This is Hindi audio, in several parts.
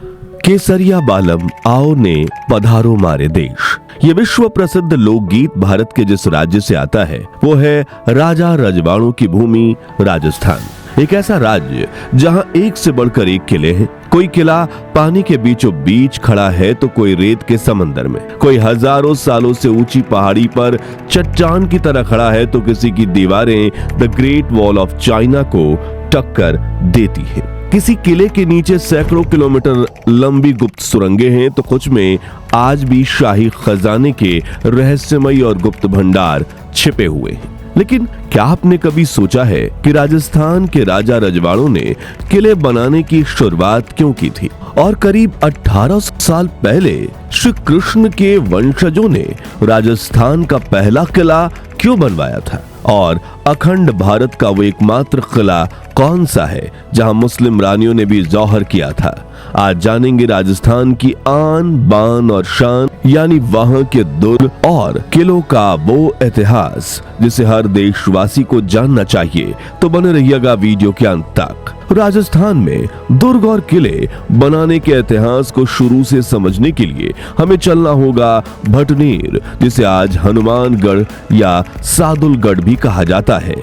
केसरिया बालम आओ ने पधारो मारे देश। ये विश्व प्रसिद्ध लोकगीत भारत के जिस राज्य से आता है वो है राजा रजवाड़ों की भूमि राजस्थान। एक ऐसा राज्य जहां एक से बढ़कर एक किले हैं। कोई किला पानी के बीचों बीच खड़ा है तो कोई रेत के समंदर में, कोई हजारों सालों से ऊंची पहाड़ी पर चट्टान की तरह खड़ा है तो किसी की दीवारें the great wall of China को टक्कर देती है। किसी किले के नीचे सैकड़ों किलोमीटर लंबी गुप्त सुरंगें हैं तो कुछ में आज भी शाही खजाने के रहस्यमयी और गुप्त भंडार छिपे हुए हैं। लेकिन क्या आपने कभी सोचा है कि राजस्थान के राजा रजवाड़ों ने किले बनाने की शुरुआत क्यों की थी और करीब 1800 साल पहले श्री कृष्ण के वंशजों ने राजस्थान का पहला किला क्यों बनवाया था और अखंड भारत का वो एकमात्र किला कौन सा है जहां मुस्लिम रानियों ने भी जौहर किया था। आज जानेंगे राजस्थान की आन बान और शान यानी वहां के दुर्ग और किलों का वो इतिहास जिसे हर देशवासी को जानना चाहिए। तो बने रहिएगा वीडियो के अंत तक। राजस्थान में दुर्ग और किले बनाने के इतिहास को शुरू से समझने के लिए हमें चलना होगा भटनेर, जिसे आज हनुमानगढ़ या सादुलगढ़ भी कहा जाता है।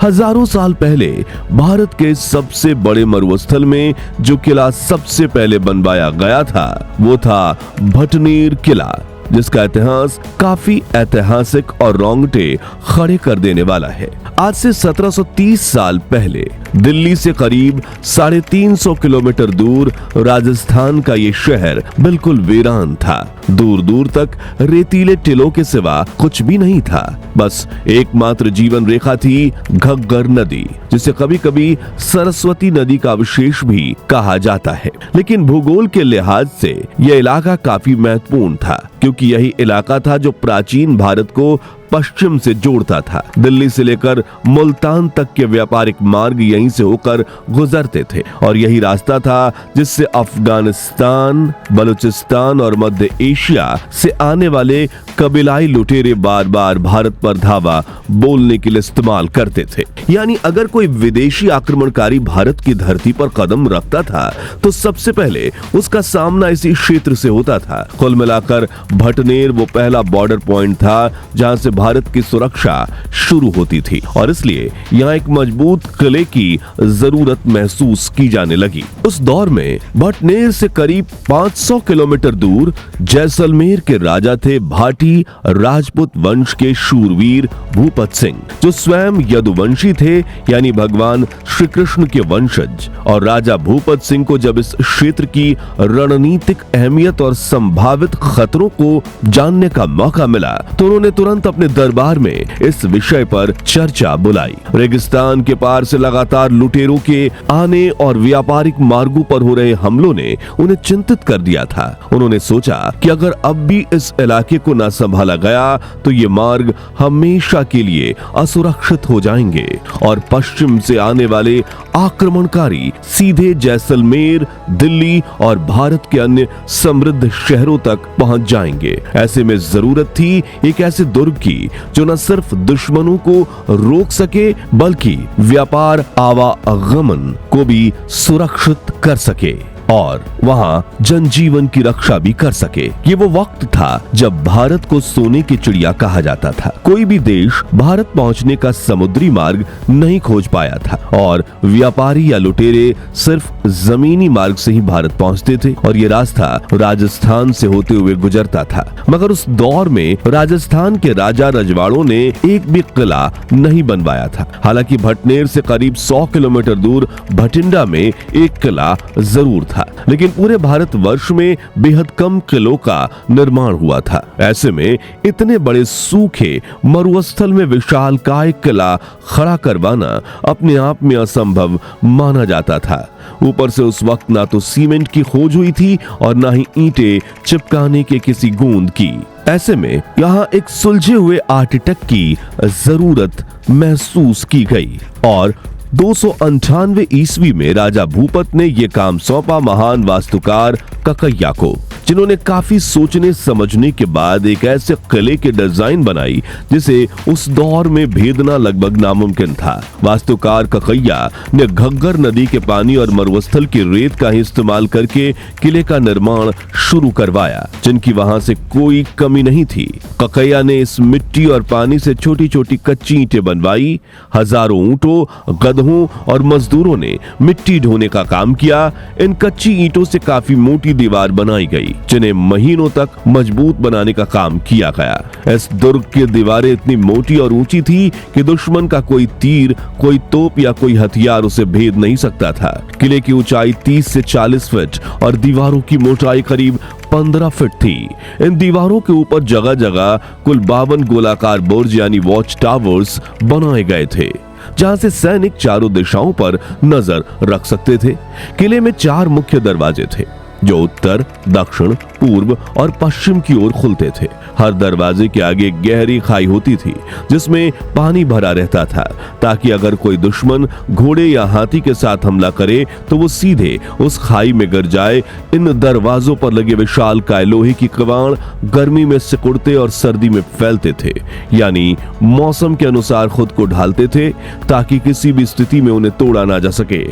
हजारों साल पहले भारत के सबसे बड़े मरुस्थल में जो किला सबसे पहले बनवाया गया था वो था भटनेर किला, जिसका इतिहास काफी ऐतिहासिक और रोंगटे खड़े कर देने वाला है। आज से 1730 साल पहले दिल्ली से करीब 350 किलोमीटर दूर राजस्थान का ये शहर बिल्कुल वीरान था। दूर दूर तक रेतीले टिलों के सिवा कुछ भी नहीं था। बस एकमात्र जीवन रेखा थी घग्गर नदी, जिसे कभी कभी सरस्वती नदी का अवशेष भी कहा जाता है। लेकिन भूगोल के लिहाज से यह इलाका काफी महत्वपूर्ण था, क्योंकि यही इलाका था जो प्राचीन भारत को पश्चिम से जोड़ता था। दिल्ली से लेकर मुल्तान तक के व्यापारिक मार्ग यहीं से होकर गुजरते थे और यही रास्ता था जिससे अफगानिस्तान, बलूचिस्तान और मध्य एशिया से आने वाले कबीलाई लुटेरे बार बार भारत पर धावा बोलने के लिए इस्तेमाल करते थे। यानी अगर कोई विदेशी आक्रमणकारी भारत की धरती पर कदम रखता था तो सबसे पहले उसका सामना इसी क्षेत्र से होता था। कुल मिलाकर भटनेर वो पहला बॉर्डर पॉइंट था जहां से भारत की सुरक्षा शुरू होती थी और इसलिए यहाँ एक मजबूत किले की जरूरत महसूस की जाने लगी। उस दौर में भटनेर से करीब 500 किलोमीटर दूर जैसलमेर के राजा थे भाटी राजपूत वंश के शूरवीर भूपत सिंह, जो स्वयं यदुवंशी थे यानी भगवान श्री कृष्ण के वंशज। और राजा भूपत सिंह को जब इस क्षेत्र की रणनीतिक अहमियत और संभावित खतरों को जानने का मौका मिला तो उन्होंने तुरंत अपने दरबार में इस विषय पर चर्चा बुलाई। रेगिस्तान के पार से लगातार लुटेरों के आने और व्यापारिक मार्गों पर हो रहे हमलों ने उन्हें चिंतित कर दिया था। उन्होंने सोचा कि अगर अब भी इस इलाके को न संभाला गया तो ये मार्ग हमेशा के लिए असुरक्षित हो जाएंगे और पश्चिम से आने वाले आक्रमणकारी सीधे जैसलमेर, दिल्ली और भारत के अन्य समृद्ध शहरों तक पहुंच जाएंगे। ऐसे में जरूरत थी एक ऐसे दुर्ग की जो न सिर्फ दुश्मनों को रोक सके बल्कि व्यापार आवागमन को भी सुरक्षित कर सके और वहां जनजीवन की रक्षा भी कर सके। ये वो वक्त था जब भारत को सोने की चिड़िया कहा जाता था। कोई भी देश भारत पहुंचने का समुद्री मार्ग नहीं खोज पाया था और व्यापारी या लुटेरे सिर्फ जमीनी मार्ग से ही भारत पहुंचते थे और ये रास्ता राजस्थान से होते हुए गुजरता था। मगर उस दौर में राजस्थान के राजा रजवाड़ों ने एक भी किला नहीं बनवाया था। हालांकि भटनेर से करीब 100 किलोमीटर दूर भटिंडा में एक किला जरूर था, लेकिन पूरे भारत वर्ष में बेहद कम किलों का निर्माण हुआ था। ऐसे में इतने बड़े सूखे मरुस्थल में विशालकाय किला खड़ा करवाना अपने आप में असंभव माना जाता था। ऊपर से उस वक्त ना तो सीमेंट की खोज हुई थी और ना ही ईंटें चिपकाने के किसी गूंद की। ऐसे में यहाँ एक सुलझे हुए आर्किटेक्ट की जरूरत महसूस की गई और 298 ईस्वी में राजा भूपत ने ये काम सौंपा महान वास्तुकार ककैया को। जिन्होंने काफी सोचने समझने के बाद एक ऐसे किले के डिजाइन बनाई जिसे उस दौर में भेदना लगभग नामुमकिन था। वास्तुकार ककैया ने घग्गर नदी के पानी और मरुस्थल की रेत का ही इस्तेमाल करके किले का निर्माण शुरू करवाया, जिनकी वहां से कोई कमी नहीं थी। ककैया ने इस मिट्टी और पानी से छोटी छोटी कच्ची ईंटें बनवाई। हजारों ऊंटों, गधों और मजदूरों ने मिट्टी ढोने का काम किया। इन कच्ची ईंटों से काफी मोटी दीवार बनाई गई, जिन्हें महीनों तक मजबूत बनाने का काम किया गया। इस दुर्ग की दीवारें इतनी मोटी और ऊंची थी कि दुश्मन का कोई तीर, कोई तोप या कोई हथियार उसे भेद नहीं सकता था। किले की ऊंचाई 30 से 40 फीट और दीवारों की मोटाई करीब 15 फीट थी। इन दीवारों के ऊपर जगह जगह कुल 52 गोलाकार बुर्ज यानी वॉच टावर्स बनाए गए थे, जहां से सैनिक चारों दिशाओं पर नजर रख सकते थे। किले में 4 मुख्य दरवाजे थे जो उत्तर, दक्षिण, पूर्व और पश्चिम की ओर खुलते थे। हर दरवाजे के आगे गहरी खाई होती थी जिसमें पानी भरा रहता था, ताकि अगर कोई दुश्मन घोड़े या हाथी के साथ हमला करे तो वो सीधे उस खाई में गिर जाए। इन दरवाजों पर लगे विशालकाय लोहे की कवाड़ गर्मी में सिकुड़ते और सर्दी में फैलते थे, यानी मौसम के अनुसार खुद को ढालते थे ताकि किसी भी स्थिति में उन्हें तोड़ा ना जा सके।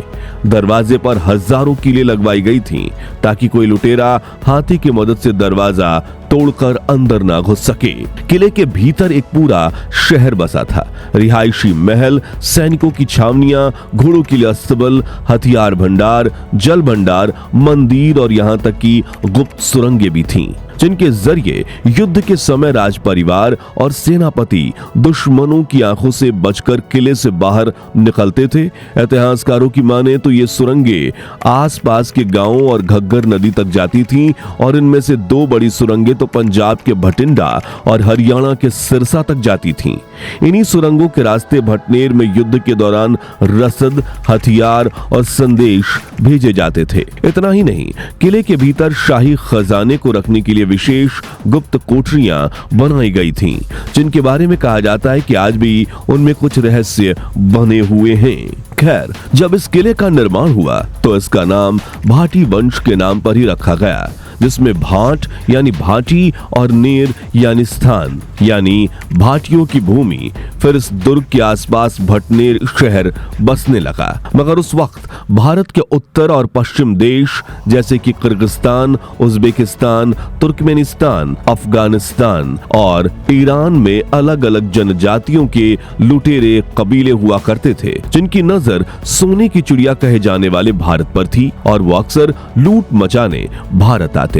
दरवाजे पर हजारों कीलें लगवाई गई थीं ताकि कोई लुटेरा हाथी की मदद से दरवाजा तोड़कर अंदर ना घुस सके। किले के भीतर एक पूरा शहर बसा था। रिहायशी महल, सैनिकों की छावनियां, घोड़ों के लिए अस्तबल, हथियार भंडार, जल भंडार, मंदिर और यहां तक कि गुप्त सुरंगें भी थीं, जिनके जरिए युद्ध के समय राज परिवार और सेनापति दुश्मनों की आंखों से बचकर किले से बाहर निकलते थे। इतिहासकारों की माने तो ये सुरंगें आसपास के गांवों और घग्गर नदी तक जाती थीं और इनमें से 2 बड़ी सुरंगें तो पंजाब के भटिंडा और हरियाणा के सिरसा तक जाती थीं। इन्हीं सुरंगों के रास्ते भटनेर में युद्ध के दौरान रसद, हथियार और संदेश भेजे जाते थे। इतना ही नहीं, किले के भीतर शाही खजाने को रखने के लिए विशेष गुप्त कोठरियां बनाई गई थीं, जिनके बारे में कहा जाता है कि आज भी उनमें कुछ रहस्य बने हुए हैं। खैर, जब इस किले का निर्माण हुआ तो इसका नाम भाटी वंश के नाम पर ही रखा गया, जिसमें भाट यानी भाटी और नेर यानी स्थान यानी भाटियों की भूमि। फिर इस दुर्ग के आसपास भटनेर शहर बसने लगा, मगर उस वक्त भारत के उत्तर और पश्चिम देश जैसे कि किर्गिस्तान, उज्बेकिस्तान, तुर्कमेनिस्तान, अफगानिस्तान और ईरान में अलग अलग जनजातियों के लुटेरे कबीले हुआ करते थे, जिनकी नजर सोने की चिड़िया कहे जाने वाले भारत पर थी और वो अक्सर लूट मचाने भारत आते।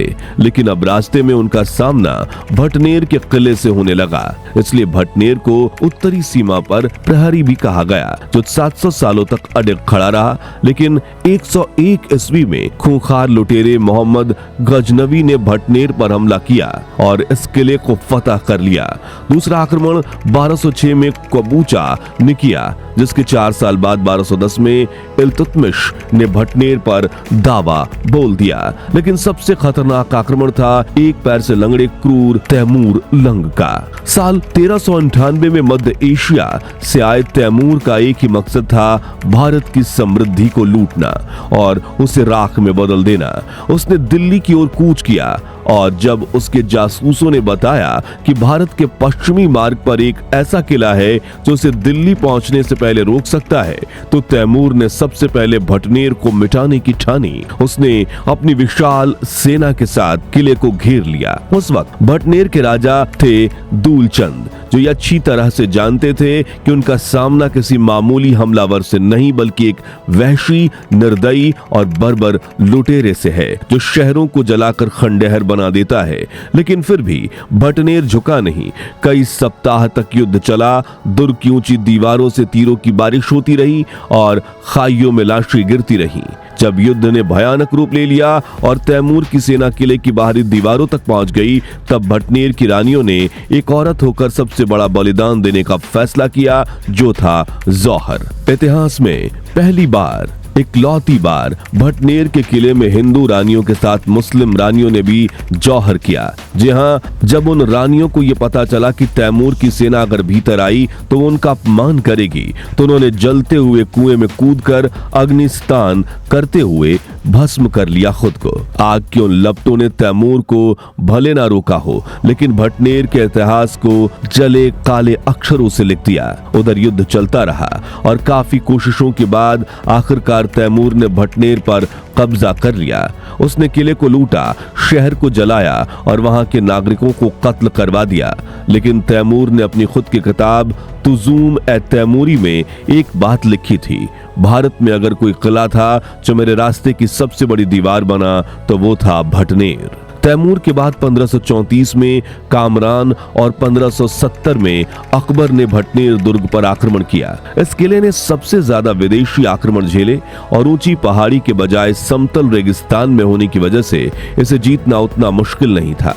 लेकिन अब रास्ते में उनका सामना भटनेर के किले से होने लगा, इसलिए भटनेर को उत्तरी सीमा पर प्रहरी भी कहा गया, जो 700 सालों तक अडिग खड़ा रहा। लेकिन 101 ईस्वी में खूंखार लुटेरे मोहम्मद गजनवी ने भटनेर पर हमला किया और इस किले को फतह कर लिया। दूसरा आक्रमण 1206 में कबूचा ने किया, जिसके 4 साल बाद 1210 में इल्तुतमिश ने भटनेर पर दावा बोल दिया। लेकिन सबसे खतरनाक आक्रमण था एक पैर से लंगड़े क्रूर तैमूर लंग का। साल 1398 में मध्य एशिया से आए तैमूर का एक ही मकसद था भारत की समृद्धि को लूटना और उसे राख में बदल देना। उसने दिल्ली की ओर कूच किया और जब उसके जासूसों ने बताया कि भारत के पश्चिमी मार्ग पर एक ऐसा किला है जो उसे दिल्ली पहुंचने से पहले रोक सकता है, तो तैमूर ने सबसे पहले भटनेर को मिटाने की ठानी। उसने अपनी विशाल सेना के साथ किले को घेर लिया। उस वक्त भटनेर के राजा थे दूलचंद, जो ये अच्छी तरह से जानते थे कि उनका सामना किसी मामूली हमलावर से नहीं बल्कि एक वहशी, निर्दयी और बर्बर लुटेरे से है, जो शहरों को जलाकर खंडहर बना देता है। लेकिन फिर भी भटनेर झुका नहीं। कई सप्ताह तक युद्ध चला। दुर्ग की ऊंची दीवारों से तीरों की बारिश होती रही और खाइयों में लाशें गिरती रहीं। जब युद्ध ने भयानक रूप ले लिया और तैमूर की सेना किले की बाहरी दीवारों तक पहुंच गई, तब भटनेर की रानियों ने एक औरत होकर सबसे बड़ा बलिदान देने का फैसला किया, जो था जौहर। इतिहास में पहली बार, इकलौती बार भटनेर के किले में हिंदू रानियों के साथ मुस्लिम रानियों ने भी जौहर किया। जी हाँ, जब उन रानियों को यह पता चला कि तैमूर की सेना अगर भीतर आई तो उनका अपमान करेगी, तो उन्होंने जलते हुए कुएं में कूदकर अग्निस्नान करते हुए भस्म कर लिया खुद को। आग की उन लपटों ने तैमूर को भले ना रोका हो, लेकिन भटनेर के इतिहास को जले काले अक्षरों से लिख दिया। उधर युद्ध चलता रहा और काफी कोशिशों के बाद आखिरकार तैमूर ने भटनेर पर कब्जा कर लिया। उसने किले को लूटा, शहर को जलाया और वहां के नागरिकों को कत्ल करवा दिया। लेकिन तैमूर ने अपनी खुद की किताब तुजूम ए तैमूरी में एक बात लिखी थी, भारत में अगर कोई किला था जो मेरे रास्ते की सबसे बड़ी दीवार बना तो वो था भटनेर। तैमूर के बाद 1534 में कामरान और 1570 में अकबर ने भटनेर दुर्ग पर आक्रमण किया। इस किले ने सबसे ज्यादा विदेशी आक्रमण झेले और ऊंची पहाड़ी के बजाय समतल रेगिस्तान में होने की वजह से इसे जीतना उतना मुश्किल नहीं था।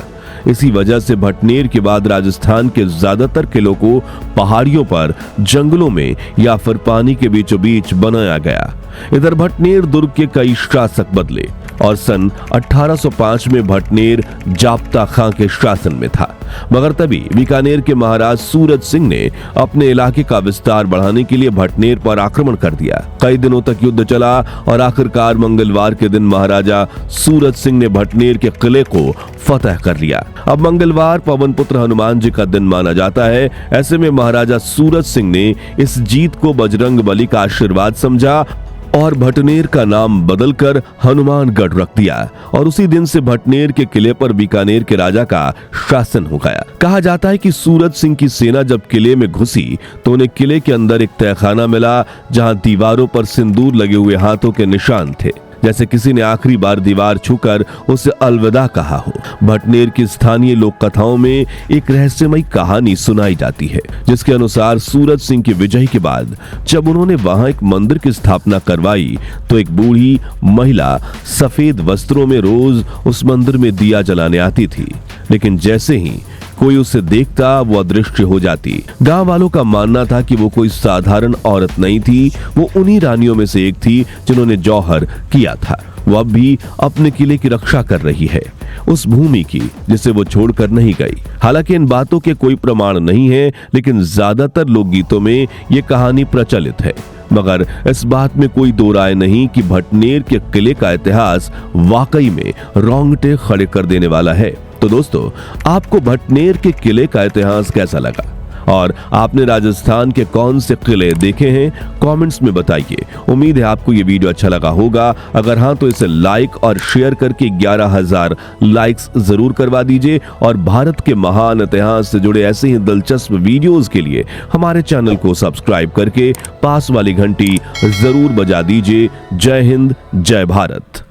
इसी वजह से भटनेर के बाद राजस्थान के ज्यादातर किलों को पहाड़ियों पर, जंगलों में या फिर पानी के बीचों बीच बनाया गया। इधर भटनेर दुर्ग के कई शासक बदले और सन 1805 में भटनेर जाप्ता खां के शासन में था, मगर तभी बीकानेर के महाराज सूरज सिंह ने अपने इलाके का विस्तार बढ़ाने के लिए भटनेर पर आक्रमण कर दिया। कई दिनों तक युद्ध चला और आखिरकार मंगलवार के दिन महाराजा सूरज सिंह ने भटनेर के किले को फतह कर लिया। अब मंगलवार पवन पुत्र हनुमान जी का दिन माना जाता है। ऐसे में महाराजा सूरज सिंह ने इस जीत को बजरंग बली का आशीर्वाद समझा और भटनेर का नाम बदलकर हनुमानगढ़ रख दिया और उसी दिन से भटनेर के किले पर बीकानेर के राजा का शासन हो गया। कहा जाता है कि सूरज सिंह की सेना जब किले में घुसी तो उन्हें किले के अंदर एक तहखाना मिला जहां दीवारों पर सिंदूर लगे हुए हाथों के निशान थे, जैसे किसी ने आखिरी बार दीवार छूकर उसे अलविदा कहा हो। भटनेर की स्थानीय लोक कथाओं में एक रहस्यमयी कहानी सुनाई जाती है, जिसके अनुसार सूरज सिंह की विजय के बाद जब उन्होंने वहां एक मंदिर की स्थापना करवाई तो एक बूढ़ी महिला सफेद वस्त्रों में रोज उस मंदिर में दिया जलाने आती थी, लेकिन जैसे ही कोई उसे देखता वो अदृश्य हो जाती। गांव वालों का मानना था कि वो कोई साधारण औरत नहीं थी, वो उन्हीं रानियों में से एक थी जिन्होंने जौहर किया था। वो अब भी अपने किले की रक्षा कर रही है, उस भूमि की जिसे वो छोड़कर नहीं गई। हालांकि इन बातों के कोई प्रमाण नहीं है, लेकिन ज्यादातर लोकगीतों में ये कहानी प्रचलित है। मगर इस बात में कोई दो राय नहीं कि भटनेर के किले का इतिहास वाकई में रोंगटे खड़े कर देने वाला है। तो दोस्तों, आपको भटनेर के किले का इतिहास कैसा लगा और आपने राजस्थान के कौन से किले देखे हैं, कमेंट्स में बताइए। उम्मीद है आपको ये वीडियो अच्छा लगा होगा। अगर हाँ तो इसे लाइक और शेयर करके 11,000 लाइक्स जरूर करवा दीजिए और भारत के महान इतिहास से जुड़े ऐसे ही दिलचस्प वीडियोस के लिए हमारे चैनल को सब्सक्राइब करके पास वाली घंटी जरूर बजा दीजिए। जय हिंद, जय भारत।